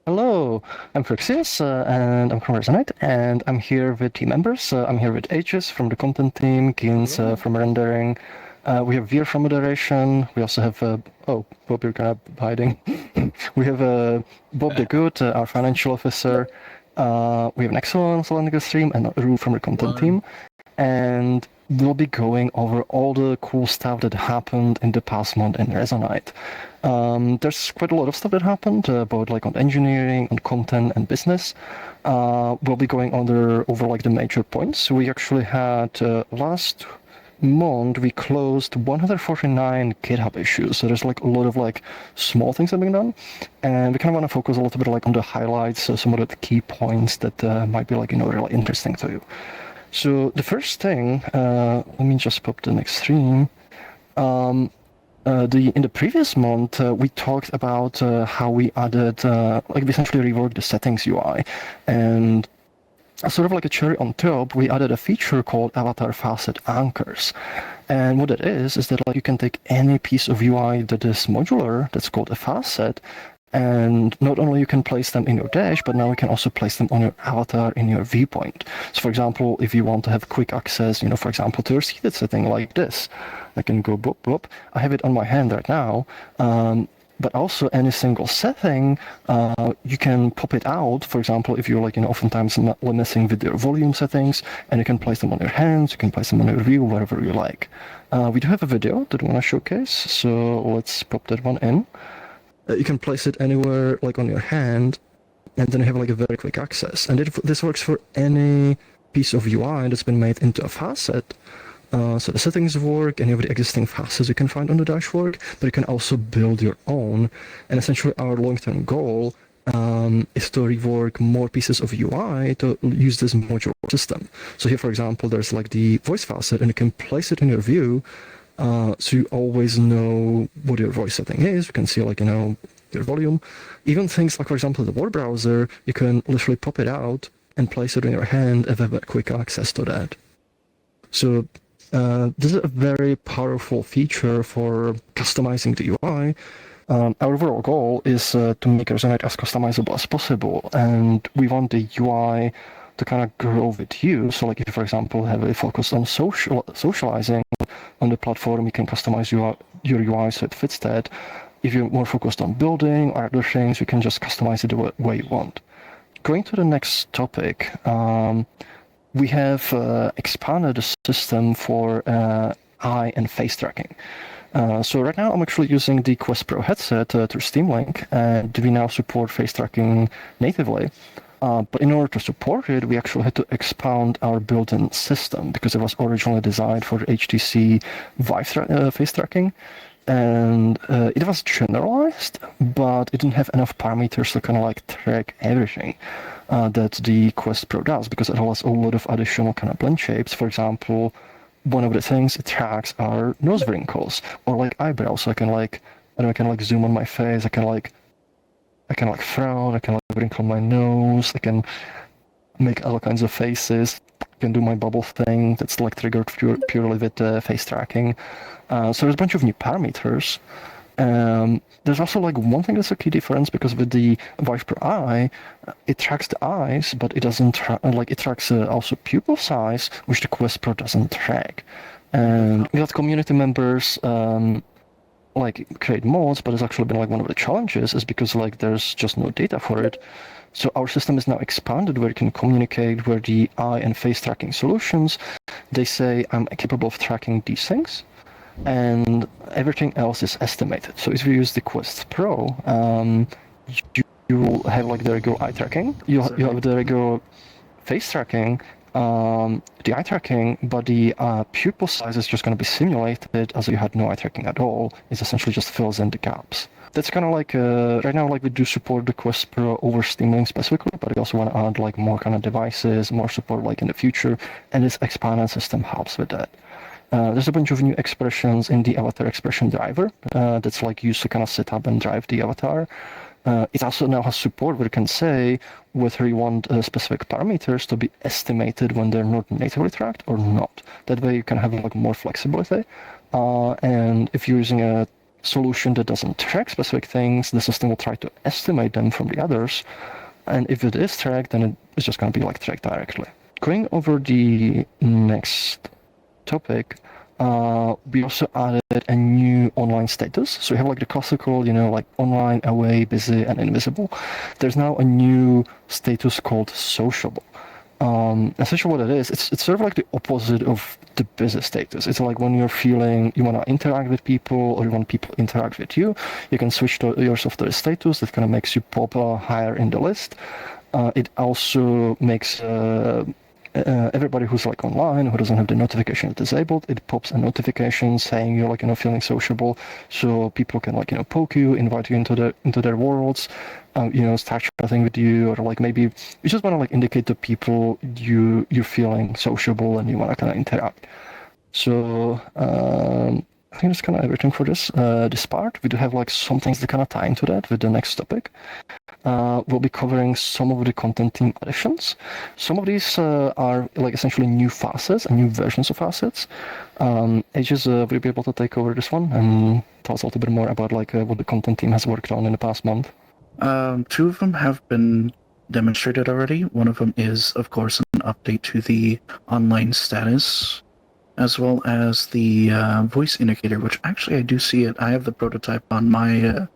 Hello, I'm Frixius, and I'm from Resonite, and I'm here with team members. I'm here with Aegis from the content team, Gins from rendering. We have Veer from moderation. We also have, Bob, you're kind of hiding. We have Bob the Good, our financial officer. We have an excellent on the stream, and Ru from the content team. And we'll be going over all the cool stuff that happened in the past month in Resonite. There's quite a lot of stuff that happened, both like on engineering, on content, and business. We'll be going over like the major points. We actually had last month we closed 149 GitHub issues. So there's like a lot of like small things that have been done, and we kind of want to focus a little bit like on the highlights, some of the key points that might be like really interesting to you. So the first thing, let me just pop the next stream. In the previous month, we talked about how we added, we essentially reworked the settings UI, and sort of like a cherry on top, we added a feature called Avatar Facet Anchors. And what it is that like you can take any piece of UI that is modular, that's called a facet, and not only you can place them in your dash, but now you can also place them on your avatar in your viewpoint. So for example, if you want to have quick access, for example, to your seated setting like this, I can go boop, boop. I have it on my hand right now. But also any single setting, you can pop it out. For example, if you're oftentimes not messing with your volume settings, and you can place them on your hands, you can place them on your view, wherever you like. We do have a video that we want to showcase, so let's pop that one in. You can place it anywhere, like on your hand, and then you have like a very quick access. And this works for any piece of UI that's been made into a facet. So the settings work, any of the existing facets you can find on the dash work, but you can also build your own. And essentially our long-term goal is to rework more pieces of UI to use this modular system. So here, for example, there's like the voice facet, and you can place it in your view, so you always know what your voice setting is. You can see your volume. Even things like, for example, the word browser, you can literally pop it out and place it in your hand and have quick access to that. So this is a very powerful feature for customizing the UI. Our overall goal is to make Resonite as customizable as possible, and we want the UI to kind of grow with you. So like if you, for example, heavily focused on socializing on the platform, you can customize your UI so it fits that. If you're more focused on building or other things, you can just customize it the way you want. Going to the next topic, we have expanded the system for eye and face tracking. So right now I'm actually using the Quest Pro headset through Steam Link, and we now support face tracking natively. But in order to support it, we actually had to expand our built-in system because it was originally designed for HTC Vive face tracking. And it was generalized, but it didn't have enough parameters to kind of like track everything that the Quest Pro does, because it has a lot of additional kind of blend shapes. For example, one of the things it tracks are nose wrinkles or like eyebrows. So I can zoom on my face. I can frown. I can wrinkle my nose. I can make all kinds of faces. I can do my bubble thing that's like triggered purely with face tracking. So there's a bunch of new parameters. There's also like one thing that's a key difference, because with the Vive Pro Eye, it tracks the eyes, but it doesn't it tracks also pupil size, which the Quest Pro doesn't track. And we had community members create mods, but it's actually been like one of the challenges is because there's just no data for it. So our system is now expanded where you can communicate where the eye and face tracking solutions, they say I'm capable of tracking these things, and everything else is estimated. So if you use the Quest Pro, you will have like the regular eye tracking, you have the regular face tracking, the eye tracking, but the pupil size is just going to be simulated as you had no eye tracking at all. It essentially just fills in the gaps. That's kind of like, right now, we do support the Quest Pro over Steam Link specifically, but we also want to add more kind of devices, more support in the future, and this expanded system helps with that. There's a bunch of new expressions in the avatar expression driver that's used to kind of set up and drive the avatar. It also now has support where you can say whether you want specific parameters to be estimated when they're not natively tracked or not. That way you can have more flexibility. And if you're using a solution that doesn't track specific things, the system will try to estimate them from the others. And if it is tracked, then it's just going to be like tracked directly. Going over the next topic, we also added a new online status. So we have like the classical, like online, away, busy, and invisible. There's now a new status called sociable. Essentially what it is, it's sort of like the opposite of the busy status. It's like when you're feeling you want to interact with people or you want people to interact with you, you can switch yourself to a status that kind of makes you pop higher in the list. It also makes everybody who's like online, who doesn't have the notification disabled, it pops a notification saying you're like feeling sociable, so people can like poke you, invite you into their worlds, start chatting with you, or like maybe you just want to like indicate to people you're feeling sociable and you want to kind of interact. So I think that's kind of everything for this part. We do have like some things that kind of tie into that with the next topic. We'll be covering some of the content team additions. Some of these are like essentially new facets and new versions of facets. Aegis, will you be able to take over this one and tell us a little bit more about like what the content team has worked on in the past month? 2 of them have been demonstrated already. One of them is, of course, an update to the online status, as well as the voice indicator, which actually I do see it. I have the prototype on my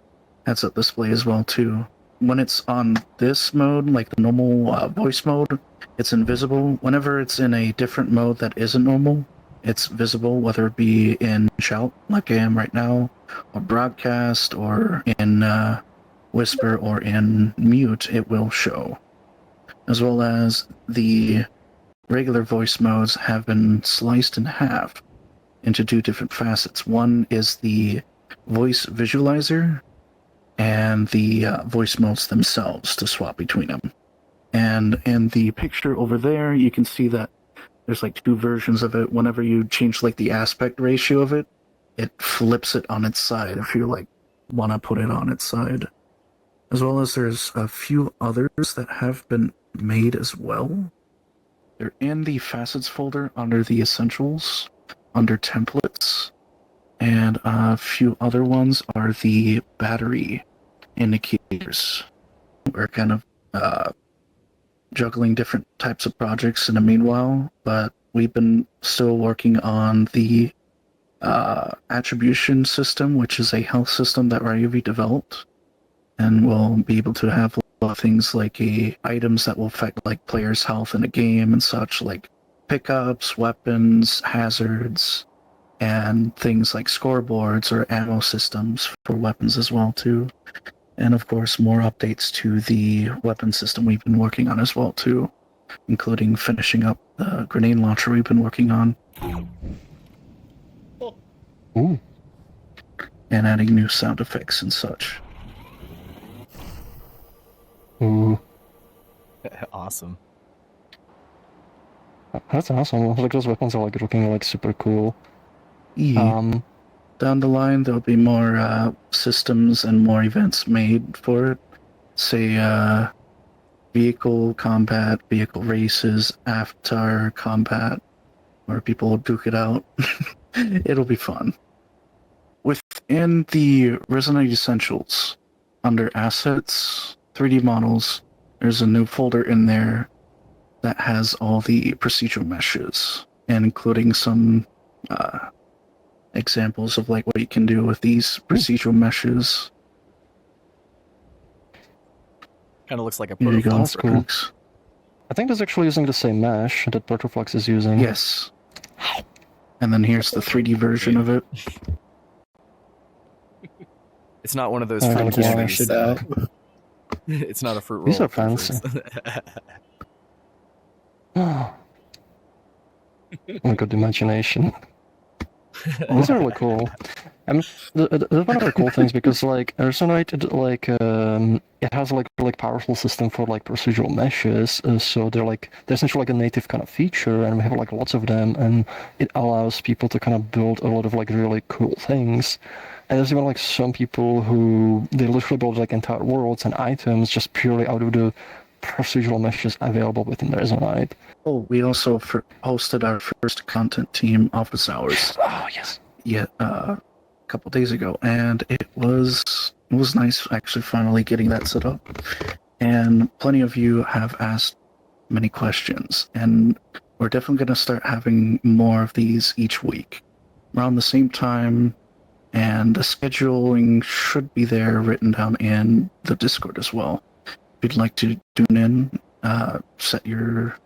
headset display as well, too. When it's on this mode, like the normal voice mode, it's invisible. Whenever it's in a different mode that isn't normal, it's visible, whether it be in shout, like I am right now, or broadcast, or in whisper, or in mute, it will show. As well as the regular voice modes have been sliced in half into 2 different facets. One is the voice visualizer, and the voice modes themselves to swap between them. And in the picture over there, you can see that there's like 2 versions of it. Whenever you change like the aspect ratio of it, it flips it on its side if you like want to put it on its side. As well as there's a few others that have been made as well. They're in the facets folder under the essentials, under templates. And a few other ones are the battery indicators. We're kind of juggling different types of projects in the meanwhile, but we've been still working on the attribution system, which is a health system that Ryuvi developed, and we'll be able to have a lot of things like items that will affect like players' health in a game and such, like pickups, weapons, hazards, and things like scoreboards or ammo systems for weapons as well too. And of course, more updates to the weapon system we've been working on as well too, including finishing up the grenade launcher we've been working on. Ooh. And adding new sound effects and such. Ooh. Awesome. That's awesome. Like those weapons are like looking like super cool. Yeah. Down the line, there'll be more systems and more events made for it. Say, vehicle combat, vehicle races, avatar combat, where people will duke it out. It'll be fun. Within the Resonite Essentials, under Assets, 3D Models, there's a new folder in there that has all the procedural meshes, and including some examples of like what you can do with these procedural meshes. Kind of looks like a Here you go. That's cool. Crooks. I think that's actually using the same mesh that Protoflex is using. Yes. And then here's the 3D version of it. It's not one of those I fruit like to trees. Hash it out. It's not a fruit roll. These are for fruits. fancy. Oh, good imagination. These are really cool. I mean, there's one of the cool things because like Resonite, it has like really powerful system for like procedural meshes. So they're essentially like a native kind of feature, and we have like lots of them, and it allows people to kind of build a lot of like really cool things. And there's even like some people who they literally build like entire worlds and items just purely out of the procedural meshes available within the Resonite. Oh, we also hosted our first content team office hours. Oh yes. Yeah, couple days ago, and it was nice actually finally getting that set up. And plenty of you have asked many questions, and we're definitely going to start having more of these each week around the same time. And the scheduling should be there written down in the Discord as well. If you'd like to tune in, set your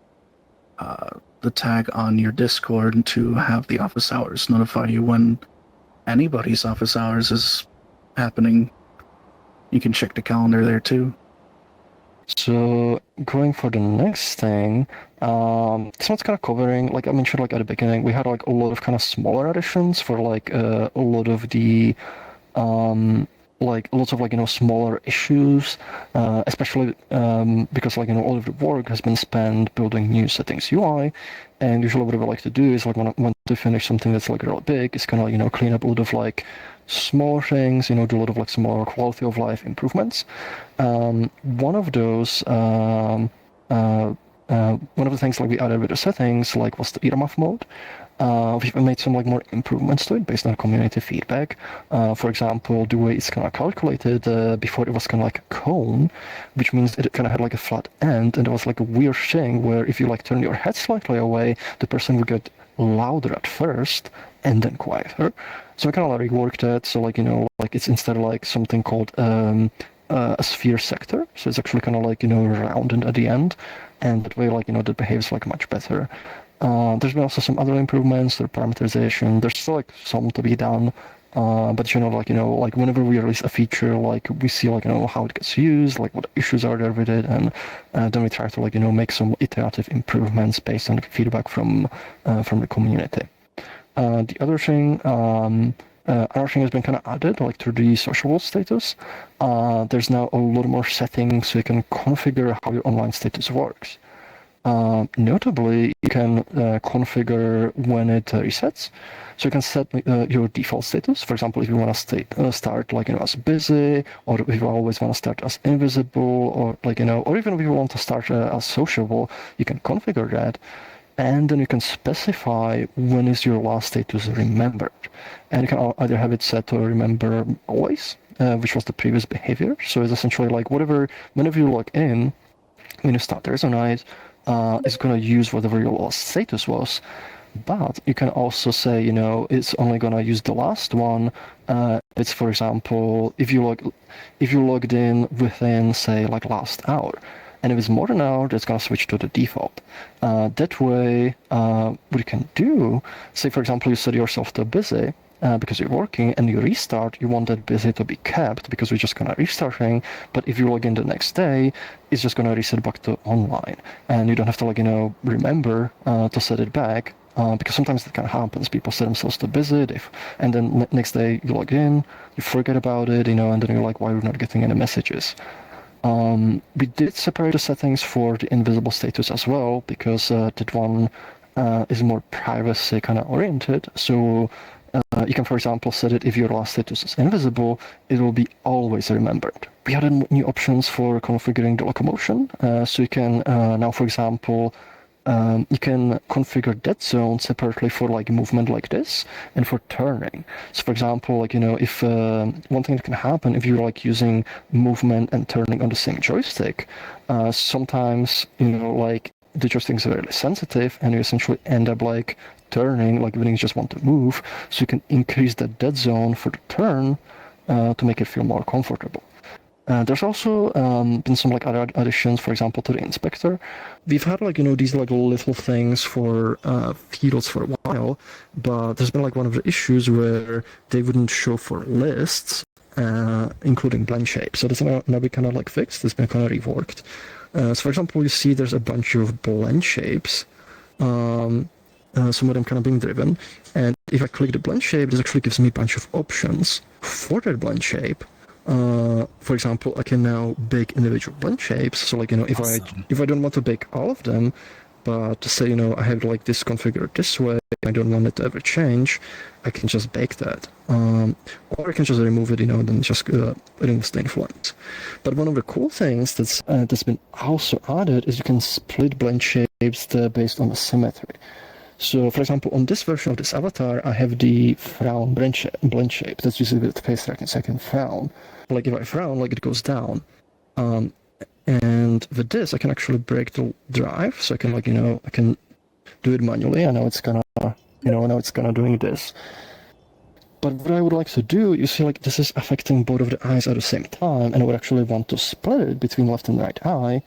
the tag on your Discord to have the office hours notify you when anybody's office hours is happening. You can check the calendar there too. So going for the next thing, this one's kind of covering, like I mentioned, like at the beginning, we had like a lot of kind of smaller additions for like a lot of the, like lots of like smaller issues, especially because like all of the work has been spent building new settings UI, and usually what I would like to do is like when to finish something that's like really big, it's kind of clean up a lot of like small things, do a lot of like small quality of life improvements. One of those, one of the things like we added with the settings like was the earmuff mode. We've made some like more improvements to it based on community feedback. For example, the way it's kind of calculated, before it was kind of like a cone, which means it kind of had like a flat end, and there was like a weird thing where if you like turn your head slightly away, the person would get louder at first and then quieter. So we kind of like reworked that. So like like it's instead of like something called a sphere sector. So it's actually kind of like rounded at the end, and that way like that behaves like much better. There's been also some other improvements, the parameterization. There's still like some to be done, but like whenever we release a feature, like we see like how it gets used, like what issues are there with it, and then we try to like make some iterative improvements based on feedback from the community. The other thing. Another thing has been kind of added, like to the social status. There's now a lot more settings so you can configure how your online status works. Notably, you can configure when it resets. So you can set your default status. For example, if you want to start like as busy, or if you always want to start as invisible, or like or even if you want to start as sociable, you can configure that. And then you can specify when is your last status remembered. And you can either have it set to remember always, which was the previous behavior. So it's essentially like whenever you log in, when you start Resonite, it's going to use whatever your last status was. But you can also say, it's only going to use the last one. It's, for example, if you logged in within, say, like last hour. And if it's more than an hour, it's going to switch to the default. That way, what you can do, say, for example, you set yourself to busy because you're working, and you restart, you want that busy to be kept because we're just going to restarting. But if you log in the next day, it's just going to reset back to online. And you don't have to, like, remember to set it back. Because sometimes that kind of happens. People set themselves to busy, and then next day you log in, you forget about it, and then you're like, why are we not getting any messages? We did separate the settings for the invisible status as well, because that one is more privacy kind of oriented. So you can, for example, set it if your last status is invisible, it will be always remembered. We added new options for configuring the locomotion. So you can now, for example, you can configure dead zone separately for like movement like this and for turning. So for example, like, if one thing that can happen if you're like using movement and turning on the same joystick, sometimes, like the joystick is very sensitive and you essentially end up like turning, like when you just want to move. So you can increase the dead zone for the turn to make it feel more comfortable. There's also been some like other additions, for example, to the inspector. We've had like these like little things for fields for a while, but there's been like one of the issues where they wouldn't show for lists, including blend shapes. So that's now been kind of like fixed. It's been kind of reworked. So for example, you see there's a bunch of blend shapes. Some of them kind of being driven, and if I click the blend shape, this actually gives me a bunch of options for that blend shape. For example, I can now bake individual blend shapes. So like, Awesome. if I don't want to bake all of them, but say, I have like this configured this way, I don't want it to ever change, I can just bake that. Or I can just remove it, and then just remove the influence. But one of the cool things that's been also added is you can split blend shapes based on the symmetry. So, for example, on this version of this avatar, I have the frown blend shape. That's usually with face tracking, so I can frown. Like if I frown, like it goes down. And with this, I can actually break the drive, so I can I can do it manually. I know it's gonna, now it's gonna doing this. But what I would like to do, you see, like this is affecting both of the eyes at the same time, and I would actually want to split it between left and right eye.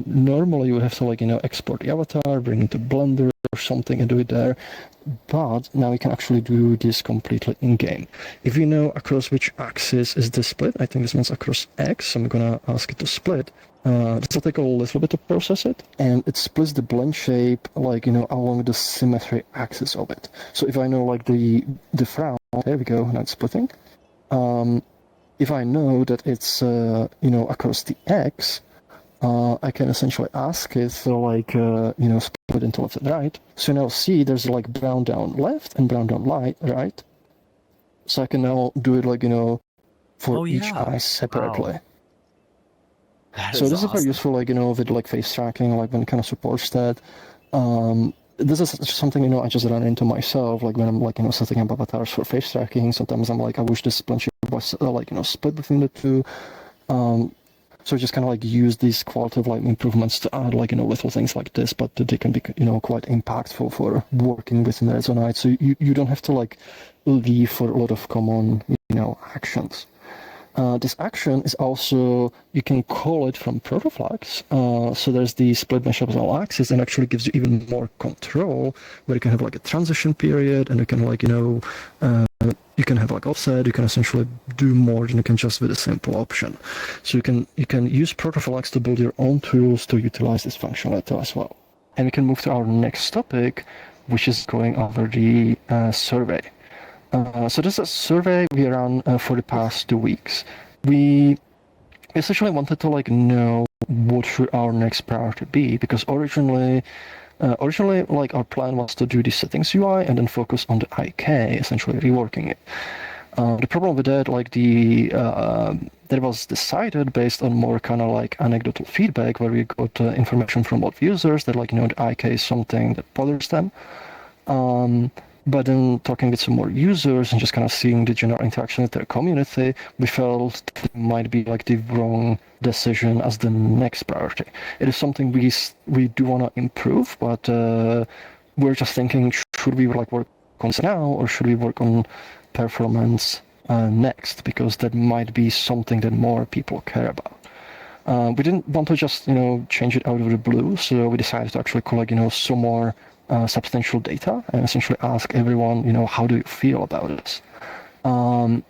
Normally you would have to export the avatar, bring it to Blender or something and do it there. But now you can actually do this completely in-game. If you know across which axis is this split, I think this means across X, I'm gonna ask it to split. This will take a little bit to process it, and it splits the blend shape along the symmetry axis of it. So if I know the frown, there we go, now it's splitting. If I know that it's across the X, I can essentially ask it to split into left and right. So now see there's brown down left and brown down right. So I can now do it for each eye separately. Wow. So this is very useful with face tracking, when it kind of supports that. This is something I just run into myself, when I'm setting up avatars for face tracking. Sometimes I'm I wish this blend shape was split between the two. So just kind of use these qualitative improvements to add little things like this, but they can be quite impactful for working within Resonite. So you don't have to leave for a lot of common actions. This action is also, you can call it from protoflags. So there's the split mesh up all axis, and actually gives you even more control, where you can have a transition period, and you can you can have offset. You can essentially do more than you can just with a simple option. So you can use protoflags to build your own tools to utilize this functionality as well. And we can move to our next topic, which is going over the survey. So this is a survey we ran for the past 2 weeks. We essentially wanted to know what should our next priority be, because originally our plan was to do the settings UI and then focus on the IK, essentially reworking it. The problem with that, that was decided based on more kind of anecdotal feedback, where we got information from both users that the IK is something that bothers them. But then talking with some more users and just kind of seeing the general interaction with their community, we felt it might be the wrong decision as the next priority. It is something we do want to improve, but we're just thinking, should we work on this now, or should we work on performance next? Because that might be something that more people care about. We didn't want to just change it out of the blue, so we decided to actually collect some more substantial data and essentially ask everyone, how do you feel about this? And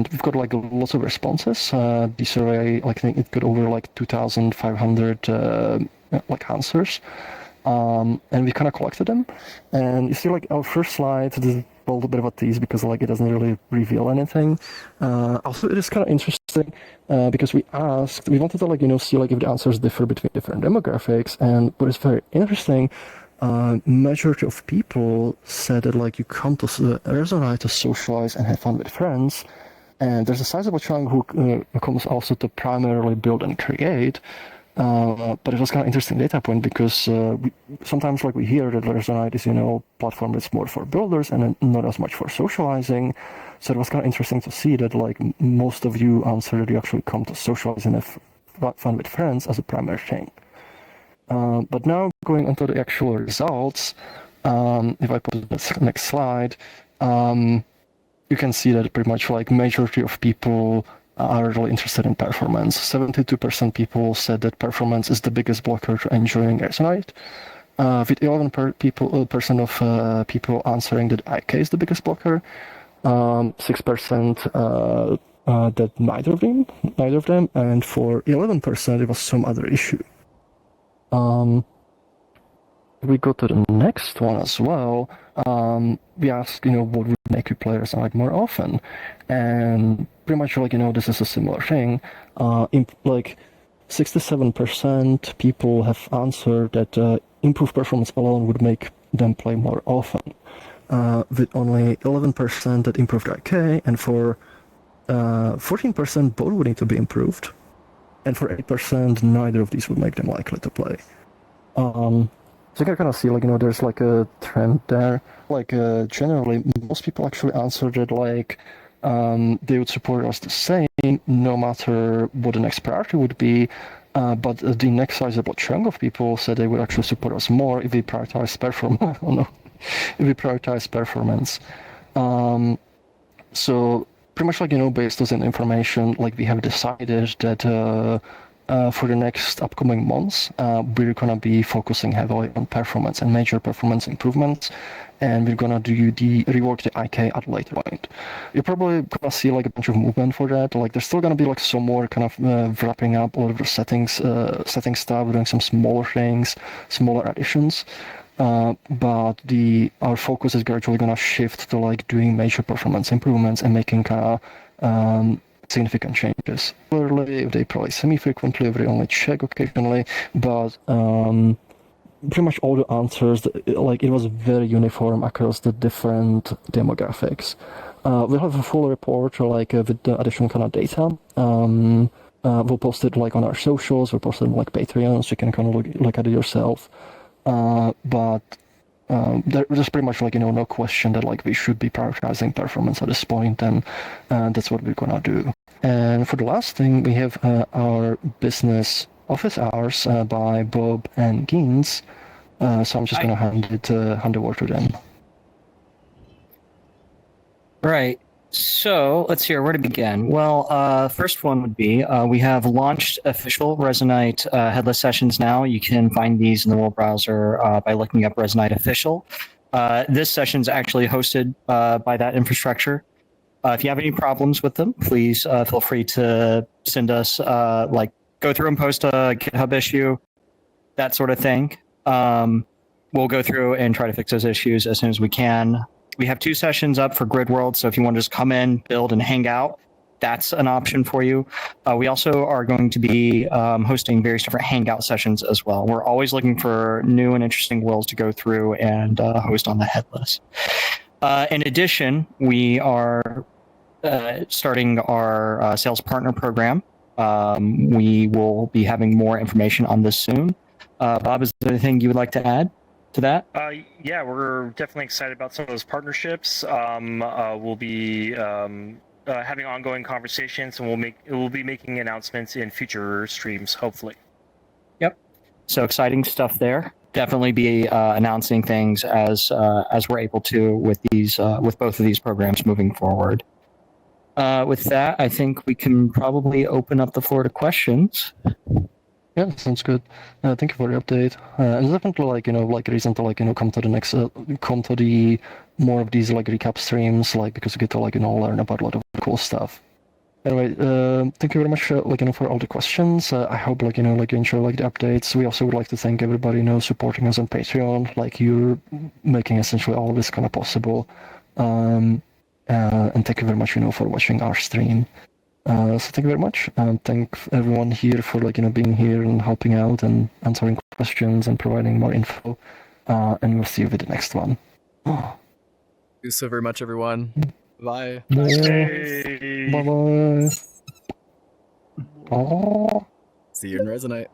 we've got lots of responses. The survey, I think it got over 2,500 answers, and we kind of collected them. And you see, our first slide, this is a little bit of a tease because it doesn't really reveal anything. Also, it is kind of interesting because we wanted to see if the answers differ between different demographics. And what is very interesting, majority of people said that you come to Resonite to socialize and have fun with friends, and there's a sizable chunk who comes also to primarily build and create. But it was kind of interesting data point because sometimes we hear that Resonite is a platform that's more for builders and not as much for socializing. So it was kind of interesting to see that most of you answered that you actually come to socialize and have fun with friends as a primary thing. But now going onto the actual results, if I put the next slide, you can see that pretty much majority of people are really interested in performance. 72% people said that performance is the biggest blocker to enjoying Resonite. With 11% of people answering that IK is the biggest blocker. 6% that neither of them, and for 11% it was some other issue. We go to the next one as well. We ask, what would make you play Resonite more often? And pretty much this is a similar thing. 67% people have answered that improved performance alone would make them play more often. With only 11% that improved IK, and for 14% both would need to be improved. And for 8%, neither of these would make them likely to play. So you can kind of see, like, there's like a trend there. Like, generally, most people actually answered it like they would support us the same, no matter what the next priority would be. But the next sizable chunk of people said they would actually support us more if we prioritize performance. Oh no, if we prioritize performance. So pretty much, like, based on that information, like, we have decided that for the next upcoming months, we're gonna be focusing heavily on performance and major performance improvements, and we're gonna rework the IK at a later point. You're probably gonna see like a bunch of movement for that. Like, there's still gonna be like some more kind of wrapping up all of the setting stuff, doing some smaller things, smaller additions. But our focus is gradually gonna shift to like doing major performance improvements and making significant changes. Clearly, they probably semi-frequently, if they only check occasionally, but pretty much all the answers, like, it was very uniform across the different demographics. We'll have a full report, like, with the additional kind of data. We'll post it like on our socials. We'll post it on like Patreon, so you can kind of look at it yourself. But there's pretty much like no question that like we should be prioritizing performance at this point, and that's what we're gonna do. And for the last thing, we have our business office hours by Bob and Geens. So I'm just gonna hand the word to them. Right. So let's hear where to begin. Well, first one would be we have launched official Resonite headless sessions now. You can find these in the world browser by looking up Resonite Official. This session is actually hosted by that infrastructure. If you have any problems with them, please feel free to send us, go through and post a GitHub issue, that sort of thing. We'll go through and try to fix those issues as soon as we can. We have 2 sessions up for Grid World, so if you want to just come in, build, and hang out, that's an option for you. We also are going to be hosting various different hangout sessions as well. We're always looking for new and interesting worlds to go through and host on the headless. In addition, we are starting our sales partner program. We will be having more information on this soon. Bob, is there anything you would like to add to that? Yeah, we're definitely excited about some of those partnerships. We'll be having ongoing conversations, and we'll be making announcements in future streams, hopefully. Yep. So exciting stuff there. Definitely be announcing things as we're able to with both of these programs moving forward. With that, I think we can probably open up the floor to questions. Yeah, sounds good. Thank you for the update. It's definitely like reason to come to the next come to the more of these like recap streams, like, because you get to learn about a lot of cool stuff. Anyway, thank you very much for all the questions. I hope you enjoy the updates. We also would like to thank everybody supporting us on Patreon. Like, you're making essentially all of this kind of possible. And thank you very much for watching our stream. So thank you very much, and thank everyone here for being here and helping out and answering questions and providing more info. And we'll see you with the next one. Thank you so very much, everyone. Bye. Bye bye. Oh. See you in Resonite.